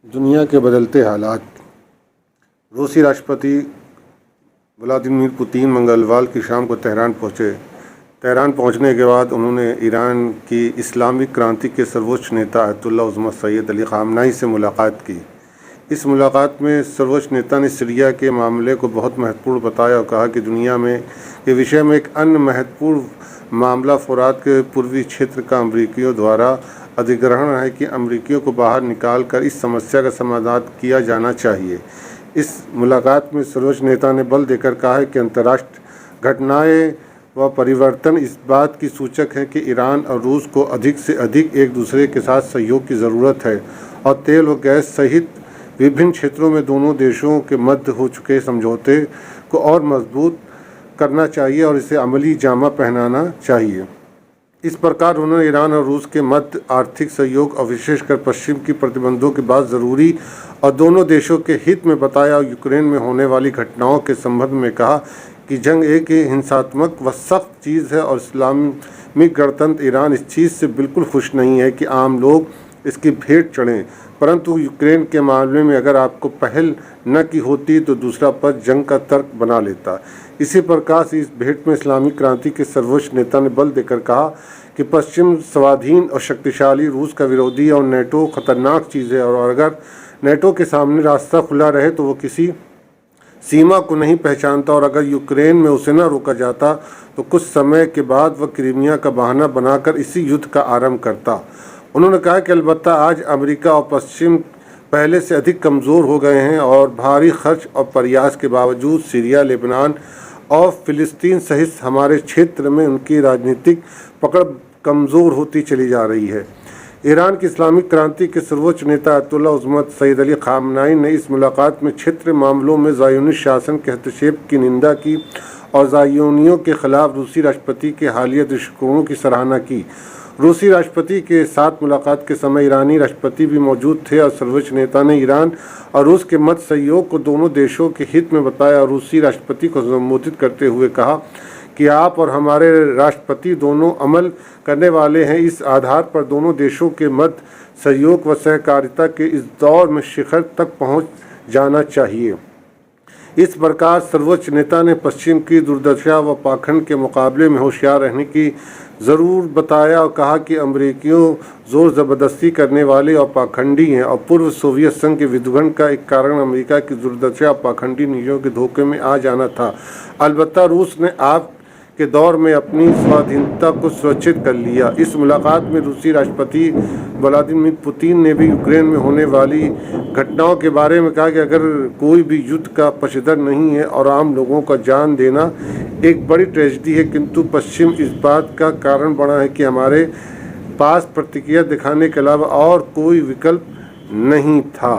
दुनिया के बदलते हालात। रूसी राष्ट्रपति व्लादिमीर पुतिन मंगलवार की शाम को तेहरान पहुंचे। तेहरान पहुंचने के बाद उन्होंने ईरान की इस्लामिक क्रांति के सर्वोच्च नेता अयतुल्ला उज़्मा सैयद अली ख़ामनेई से मुलाकात की। इस मुलाकात में सर्वोच्च नेता ने सीरिया के मामले को बहुत महत्वपूर्ण बताया और कहा कि दुनिया में के विषय में एक अन्य महत्वपूर्ण मामला फ़ुरात के पूर्वी क्षेत्र का अमरीकियों द्वारा अधिग्रहण है कि अमरीकियों को बाहर निकाल कर इस समस्या का समाधान किया जाना चाहिए। इस मुलाकात में सर्वोच्च नेता ने बल देकर कहा है कि अंतर्राष्ट्रीय घटनाएं व परिवर्तन इस बात की सूचक हैं कि ईरान और रूस को अधिक से अधिक एक दूसरे के साथ सहयोग की ज़रूरत है और तेल व गैस सहित विभिन्न क्षेत्रों में दोनों देशों के मध्य हो चुके समझौते को और मजबूत करना चाहिए और इसे अमली जामा पहनाना चाहिए। इस प्रकार उन्होंने ईरान और रूस के मध्य आर्थिक सहयोग और विशेषकर पश्चिम की प्रतिबंधों के बाद ज़रूरी और दोनों देशों के हित में बताया और यूक्रेन में होने वाली घटनाओं के संबंध में कहा कि जंग एक हिंसात्मक व सख्त चीज़ है और इस्लामिक गणतंत्र ईरान इस चीज़ से बिल्कुल खुश नहीं है कि आम लोग इसकी भेंट चढ़ें, परंतु यूक्रेन के मामले में अगर आपको पहल न की होती तो दूसरा पक्ष जंग का तर्क बना लेता। इसी प्रकार से इस भेंट में इस्लामिक क्रांति के सर्वोच्च नेता ने बल देकर कहा कि पश्चिम स्वाधीन और शक्तिशाली रूस का विरोधी और नेटो खतरनाक चीज़ है और अगर नेटो के सामने रास्ता खुला रहे तो वो किसी सीमा को नहीं पहचानता और अगर यूक्रेन में उसे न रोका जाता तो कुछ समय के बाद वह क्रीमिया का बहाना बनाकर इसी युद्ध का आरंभ करता। उन्होंने कहा कि अलबत्ता आज अमेरिका और पश्चिम पहले से अधिक कमज़ोर हो गए हैं और भारी खर्च और प्रयास के बावजूद सीरिया, लेबनान और फ़िलिस्तीन सहित हमारे क्षेत्र में उनकी राजनीतिक पकड़ कमज़ोर होती चली जा रही है। ईरान की इस्लामिक क्रांति के सर्वोच्च नेता अयतुल्ला उज़्मा सैयद अली ख़ामनेई ने इस मुलाकात में क्षेत्रीय मामलों में ज़ायोनी शासन के हस्तक्षेप की निंदा की और ज़ायोनियों के खिलाफ रूसी राष्ट्रपति के हालिया दृष्टिकोणों की सराहना की। रूसी राष्ट्रपति के साथ मुलाकात के समय ईरानी राष्ट्रपति भी मौजूद थे और सर्वोच्च नेता ने ईरान और रूस के मध्य सहयोग को दोनों देशों के हित में बताया और रूसी राष्ट्रपति को संबोधित करते हुए कहा कि आप और हमारे राष्ट्रपति दोनों अमल करने वाले हैं। इस आधार पर दोनों देशों के मध्य सहयोग व सहकारिता के इस दौर में शिखर तक पहुंच जाना चाहिए। इस प्रकार सर्वोच्च नेता ने पश्चिम की दुर्दशा व पाखंड के मुकाबले में होशियार रहने की ज़रूर बताया और कहा कि अमरीकियों ज़ोर ज़बरदस्ती करने वाले और पाखंडी हैं और पूर्व सोवियत संघ के विध्वंस का एक कारण अमेरिका की दुर्दशा और पाखंडी नीतियों के धोखे में आ जाना था। अलबत्ता रूस ने आप के दौर में अपनी स्वाधीनता को सुरक्षित कर लिया। इस मुलाकात में रूसी राष्ट्रपति व्लादिमीर पुतिन ने भी यूक्रेन में होने वाली घटनाओं के बारे में कहा कि अगर कोई भी युद्ध का पक्षधर नहीं है और आम लोगों का जान देना एक बड़ी ट्रेजेडी है, किंतु पश्चिम इस बात का कारण बना है कि हमारे पास प्रतिक्रिया दिखाने के अलावा और कोई विकल्प नहीं था।